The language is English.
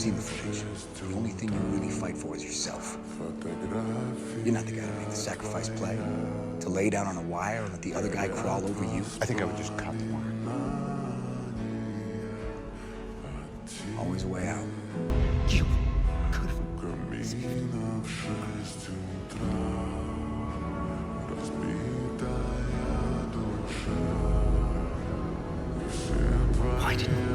seen the footage. The only thing you really fight for is yourself. You're not the guy to make the sacrifice play. To lay down on a wire and let the other guy crawl over you. I think I would just cut the wire. Always a way out. You could have. Why didn't